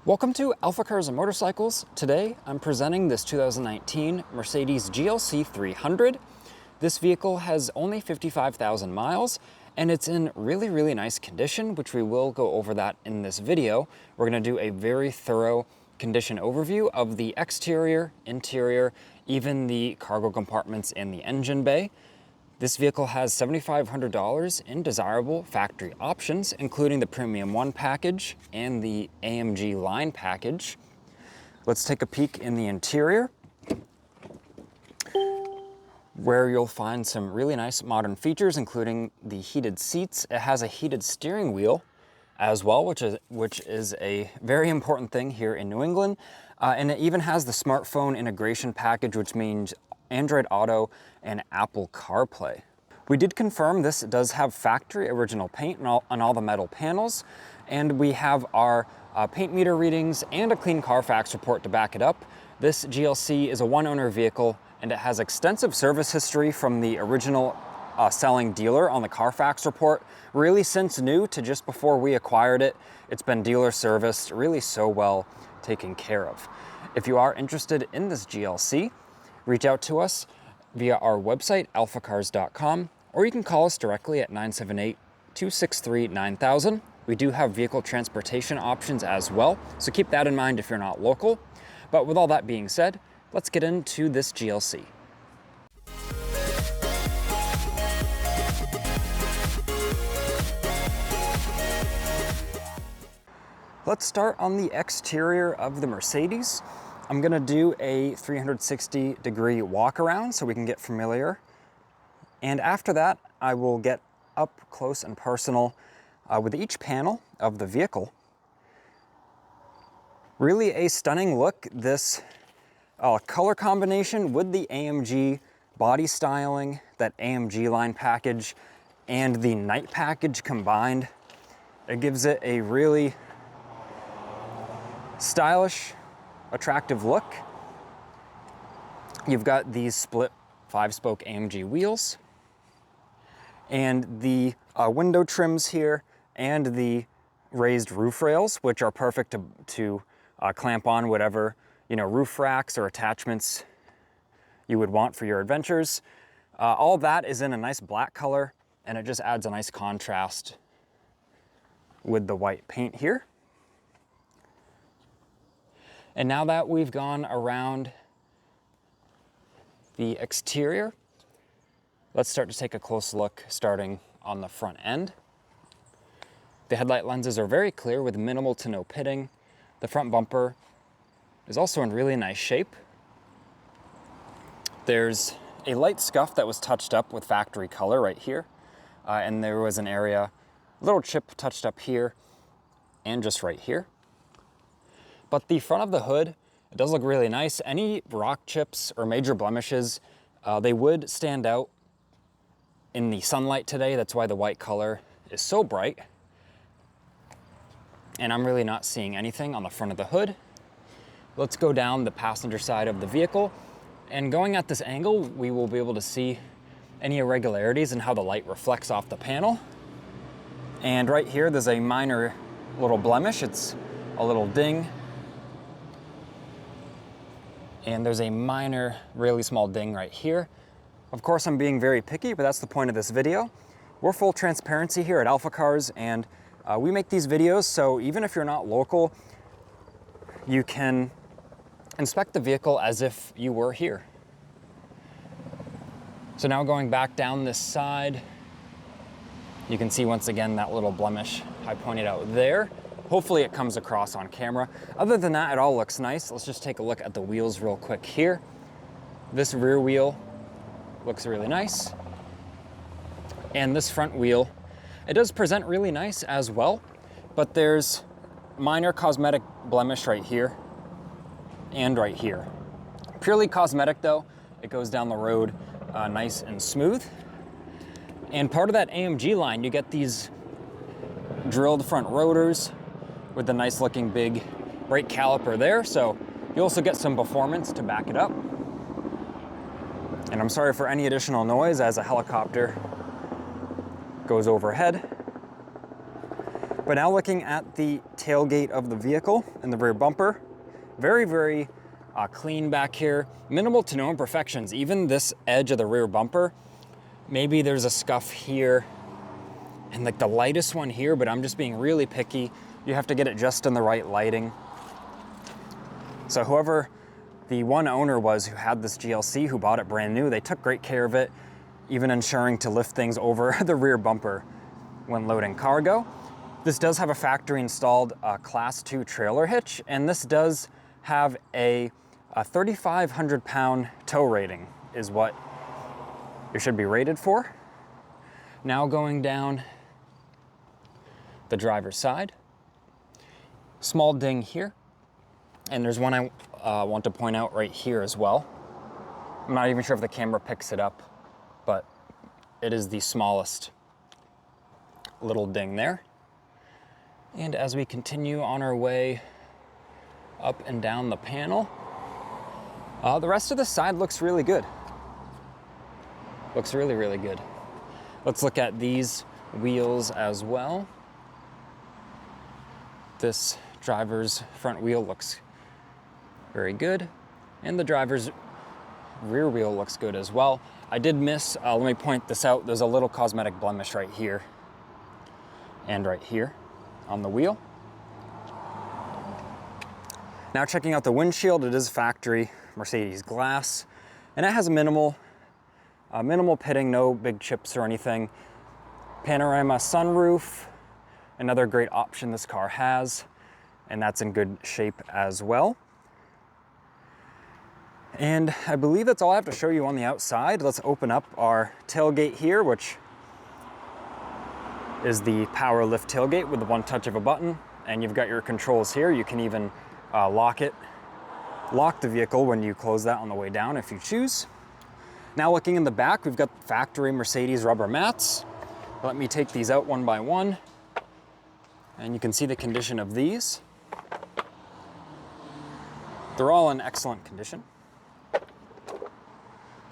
Welcome to AlphaCars Motorcycles. Today I'm presenting this 2019 Mercedes GLC 300. This vehicle has only 55,000 miles and it's in really nice condition, which we will go over that in this video. We're going to do a very thorough condition overview of the exterior, interior, even the cargo compartments and the engine bay. This vehicle has $7,500 in desirable factory options, including the Premium 1 package and the AMG Line package. Let's take a peek in the interior, where you'll find some really nice modern features, including the heated seats. It has a heated steering wheel as well, which is a very important thing here in New England. And it even has the smartphone integration package, which means Android Auto and Apple CarPlay. We did confirm this does have factory original paint on all the metal panels, and we have our paint meter readings and a clean Carfax report to back it up. This GLC is a one-owner vehicle, and it has extensive service history from the original selling dealer on the Carfax report. Really since new to just before we acquired it, it's been dealer serviced, really so well taken care of. If you are interested in this GLC, reach out to us via our website, alphacars.com, or you can call us directly at 978-263-9000. We do have vehicle transportation options as well, so keep that in mind if you're not local. But with all that being said, let's get into this GLC. Let's start on the exterior of the Mercedes. I'm gonna do a 360-degree walk around so we can get familiar. And after that, I will get up close and personal with each panel of the vehicle. Really a stunning look. This color combination with the AMG body styling, that AMG Line package, and the night package combined, it gives it a really stylish, attractive look. You've got these split 5-spoke AMG wheels and the window trims here and the raised roof rails, which are perfect to clamp on whatever roof racks or attachments you would want for your adventures. All that is in a nice black color, and it just adds a nice contrast with the white paint here. And now that we've gone around the exterior, let's start to take a close look starting on the front end. The headlight lenses are very clear with minimal to no pitting. The front bumper is also in really nice shape. There's a light scuff that was touched up with factory color right here. And there was an area, a little chip touched up here and just right here. But the front of the hood, it does look really nice. Any rock chips or major blemishes, they would stand out in the sunlight today. That's why the white color is so bright. And I'm really not seeing anything on the front of the hood. Let's go down the passenger side of the vehicle. And going at this angle, we will be able to see any irregularities in how the light reflects off the panel. And right here, there's a minor little blemish. It's a little ding. And there's a minor, really small ding right here. Of course, I'm being very picky, but that's the point of this video. We're full transparency here at AlphaCars, and we make these videos, so even if you're not local, you can inspect the vehicle as if you were here. So now going back down this side, you can see once again that little blemish I pointed out there. Hopefully it comes across on camera. Other than that, it all looks nice. Let's just take a look at the wheels real quick here. This rear wheel looks really nice. And this front wheel, it does present really nice as well, but there's minor cosmetic blemish right here and right here. Purely cosmetic though, it goes down the road nice and smooth. And part of that AMG line, you get these drilled front rotors with the nice looking big brake caliper there. So you also get some performance to back it up. And I'm sorry for any additional noise as a helicopter goes overhead. But now looking at the tailgate of the vehicle and the rear bumper, very, very clean back here. Minimal to no imperfections. Even this edge of the rear bumper, maybe there's a scuff here and like the lightest one here, but I'm just being really picky. You have to get it just in the right lighting. So whoever the one owner was who had this GLC, who bought it brand new, they took great care of it, even ensuring to lift things over the rear bumper when loading cargo. This does have a factory installed Class 2 trailer hitch, and this does have a 3,500 pound tow rating is what it should be rated for. Now going down the driver's side, small ding here. And there's one I want to point out right here as well. I'm not even sure if the camera picks it up, but it is the smallest little ding there. And as we continue on our way up and down the panel, the rest of the side looks really good. Looks really, really good. Let's look at these wheels as well. This driver's front wheel looks very good, and the driver's rear wheel looks good as well. I did miss, let me point this out, there's a little cosmetic blemish right here and right here on the wheel. Now checking out the windshield, it is factory Mercedes glass, and it has a minimal pitting, no big chips or anything. Panorama sunroof, another great option this car has, and that's in good shape as well. And I believe that's all I have to show you on the outside. Let's open up our tailgate here, which is the power lift tailgate with the one touch of a button. And you've got your controls here. You can even lock the vehicle when you close that on the way down if you choose. Now looking in the back, we've got factory Mercedes rubber mats. Let me take these out one by one. And you can see the condition of these. They're all in excellent condition.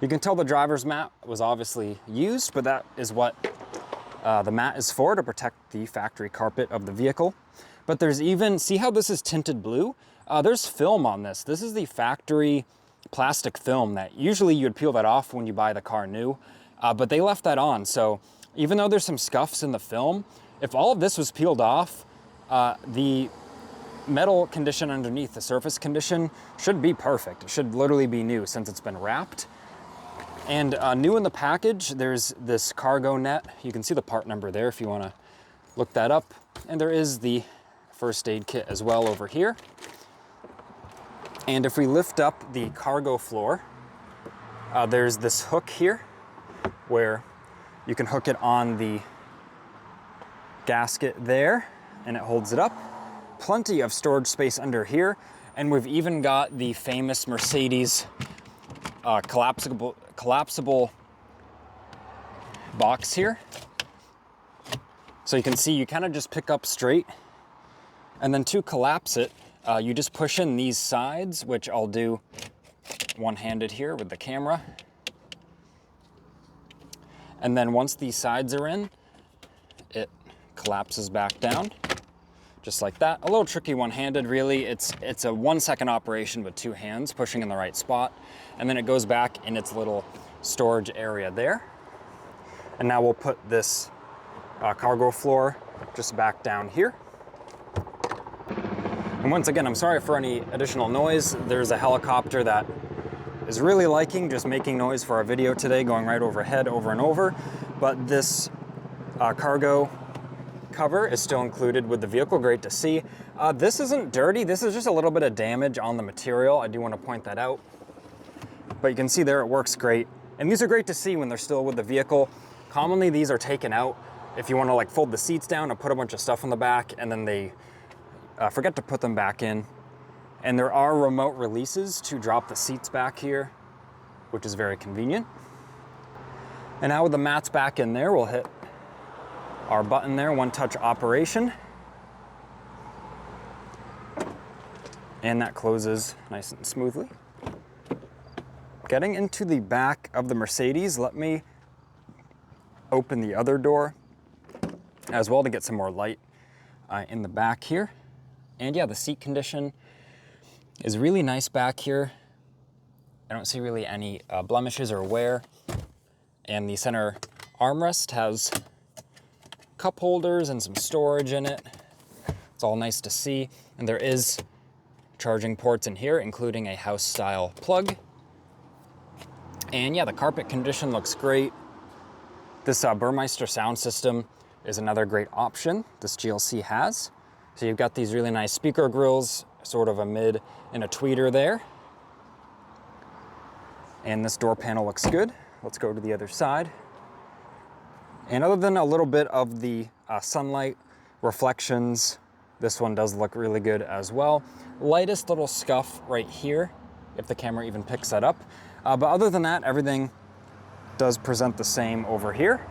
You can tell the driver's mat was obviously used, but that is what the mat is for, to protect the factory carpet of the vehicle. But there's even, see how this is tinted blue? There's film on this. This is the factory plastic film that usually you would peel that off when you buy the car new, but they left that on. So even though there's some scuffs in the film, if all of this was peeled off, the metal condition underneath, the surface condition, should be perfect. It should literally be new since it's been wrapped. And new in the package, there's this cargo net. You can see the part number there if you want to look that up. And there is the first aid kit as well over here. And if we lift up the cargo floor, there's this hook here where you can hook it on the gasket there and it holds it up. Plenty of storage space under here. And we've even got the famous Mercedes collapsible box here. So you can see you kind of just pick up straight, and then to collapse it, you just push in these sides, which I'll do one-handed here with the camera. And then once these sides are in, it collapses back down, just like that. A little tricky one-handed, really. It's a 1 second operation with two hands pushing in the right spot, and then it goes back in its little storage area there. And now we'll put this cargo floor just back down here. And once again, I'm sorry for any additional noise. There's a helicopter that is really liking just making noise for our video today, going right overhead over and over. But this cargo cover is still included with the vehicle. Great to see. This isn't dirty. This is just a little bit of damage on the material. I do want to point that out. But you can see there it works great. And these are great to see when they're still with the vehicle. Commonly these are taken out if you want to like fold the seats down and put a bunch of stuff on the back, and then they forget to put them back in. And there are remote releases to drop the seats back here, which is very convenient. And now with the mats back in there, we'll hit our button there, one touch operation. And that closes nice and smoothly. Getting into the back of the Mercedes, let me open the other door as well to get some more light. in the back here. And yeah, the seat condition is really nice back here. I don't see really any blemishes or wear. And the center armrest has cup holders and some storage in it. It's all nice to see. And there is charging ports in here, including a house style plug. And yeah, the carpet condition looks great. This Burmeister sound system is another great option this GLC has. So you've got these really nice speaker grills, sort of a mid and a tweeter there. And this door panel looks good. Let's go to the other side. And other than a little bit of the sunlight reflections, this one does look really good as well. Lightest little scuff right here, if the camera even picks that up. But other than that, everything does present the same over here.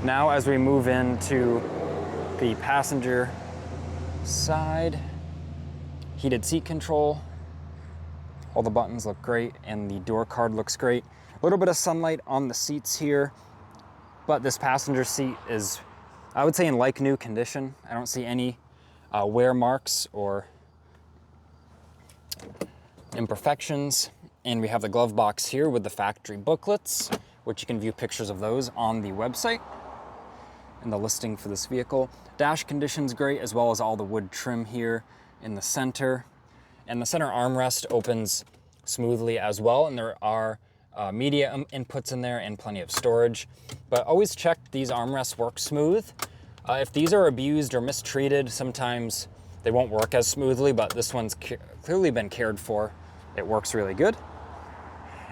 Now, as we move into the passenger side, heated seat control. All the buttons look great and the door card looks great. A little bit of sunlight on the seats here, but this passenger seat is, I would say, in like new condition. I don't see any wear marks or imperfections. And we have the glove box here with the factory booklets, which you can view pictures of those on the website and the listing for this vehicle. Dash condition's great, as well as all the wood trim here in the center. And the center armrest opens smoothly as well, and there are media inputs in there and plenty of storage. But always check these armrests work smooth. If these are abused or mistreated, sometimes they won't work as smoothly, but this one's clearly been cared for. It works really good.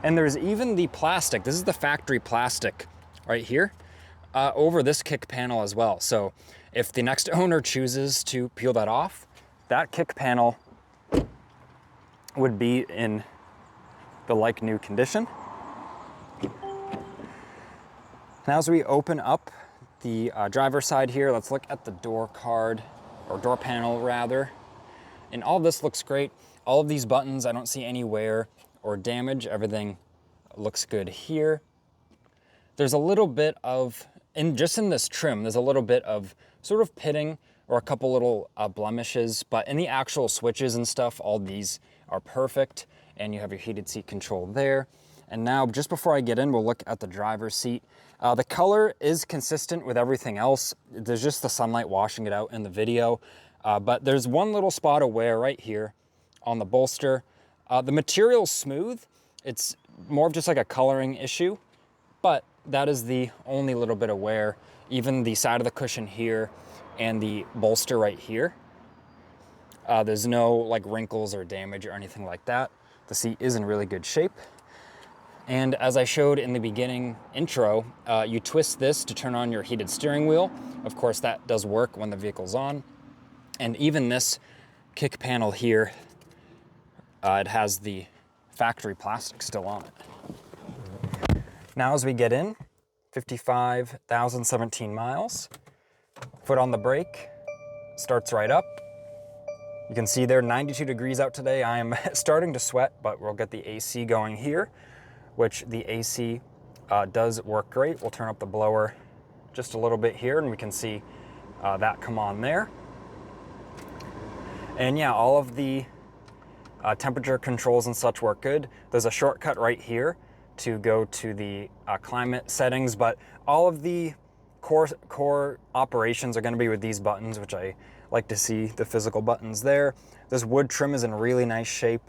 And there's even the plastic. This is the factory plastic right here over this kick panel as well. So if the next owner chooses to peel that off, that kick panel would be in the like new condition. Now, as we open up the driver's side here, let's look at the door card, or door panel rather. And all this looks great. All of these buttons, I don't see any wear or damage. Everything looks good here. There's a little bit of, just in this trim, there's a little bit of sort of pitting or a couple little blemishes, but in the actual switches and stuff, all these are perfect. And you have your heated seat control there. And now, just before I get in, we'll look at the driver's seat. The color is consistent with everything else. There's just the sunlight washing it out in the video. But there's one little spot of wear right here on the bolster. The material's smooth. It's more of just like a coloring issue, but that is the only little bit of wear. Even the side of the cushion here and the bolster right here. There's no like wrinkles or damage or anything like that. The seat is in really good shape. And as I showed in the beginning intro, you twist this to turn on your heated steering wheel. Of course, that does work when the vehicle's on. And even this kick panel here, it has the factory plastic still on it. Now, as we get in, 55,017 miles. Foot on the brake, starts right up. You can see there, 92 degrees out today. I am starting to sweat, but we'll get the AC going here, which the AC does work great. We'll turn up the blower just a little bit here, and we can see that come on there. And yeah, all of the temperature controls and such work good. There's a shortcut right here to go to the climate settings, but all of the core operations are going to be with these buttons, which I like to see the physical buttons there. This wood trim is in really nice shape.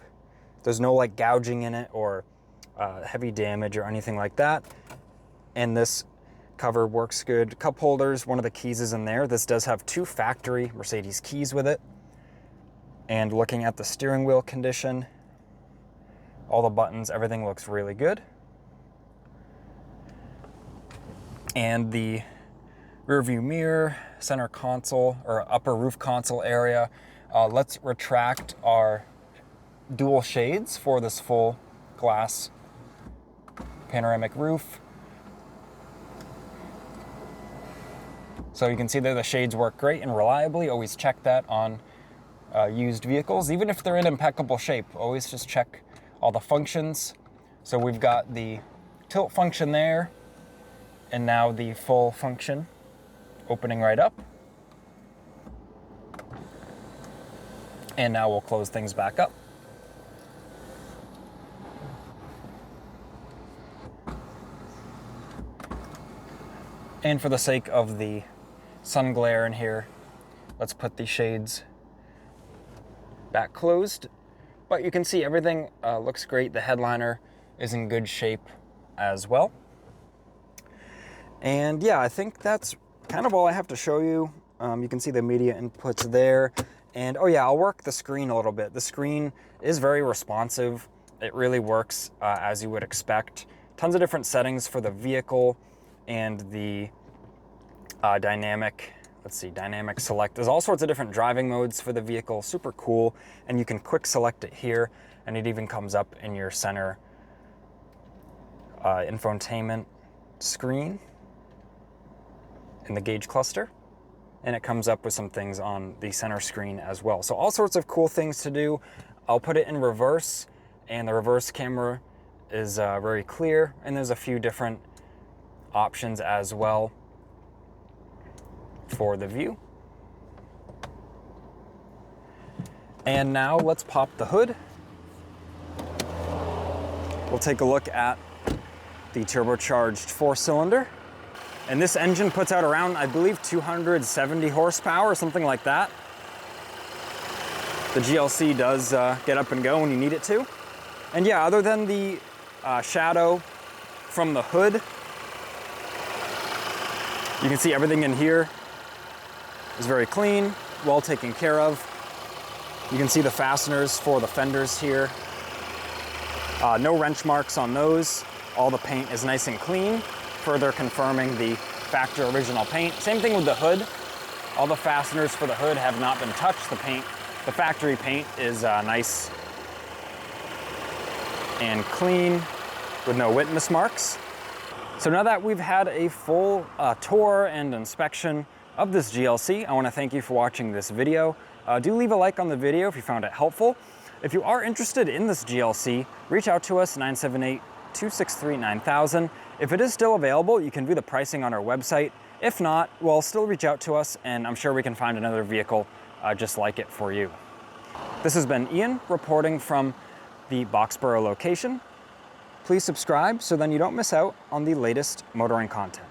There's no like gouging in it or heavy damage or anything like that. And this cover works good. Cup holders, one of the keys is in there. This does have 2 factory Mercedes keys with it. And looking at the steering wheel condition, all the buttons, everything looks really good. And the rear view mirror, center console, or upper roof console area. Let's retract our dual shades for this full glass panoramic roof. So you can see that the shades work great and reliably. Always check that on used vehicles, even if they're in impeccable shape. Always just check all the functions. So we've got the tilt function there, and now the full function opening right up. And now we'll close things back up. And for the sake of the sun glare in here, let's put the shades back closed. But you can see everything looks great. The headliner is in good shape as well. And yeah, I think that's kind of all I have to show you. You can see the media inputs there. And oh yeah, I'll work the screen a little bit. The screen is very responsive. It really works as you would expect. Tons of different settings for the vehicle and the dynamic select. There's all sorts of different driving modes for the vehicle, super cool. And you can quick select it here, and it even comes up in your center infotainment screen in the gauge cluster. And it comes up with some things on the center screen as well. So all sorts of cool things to do. I'll put it in reverse, and the reverse camera is very clear, and there's a few different options as well for the view. And now let's pop the hood. We'll take a look at the turbocharged 4-cylinder. And this engine puts out around, I believe, 270 horsepower or something like that. The GLC does get up and go when you need it to. And yeah, other than the shadow from the hood, you can see everything in here is very clean, well taken care of. You can see the fasteners for the fenders here. No wrench marks on those. All the paint is nice and clean, further confirming the factory original paint. Same thing with the hood. All the fasteners for the hood have not been touched. The factory paint is nice and clean with no witness marks. So now that we've had a full tour and inspection of this GLC, I want to thank you for watching this video. Do leave a like on the video if you found it helpful. If you are interested in this GLC, reach out to us, 978-263-9000. If it is still available, you can view the pricing on our website. If not, well, still reach out to us, and I'm sure we can find another vehicle just like it for you. This has been Ian reporting from the Boxborough location. Please subscribe so then you don't miss out on the latest motoring content.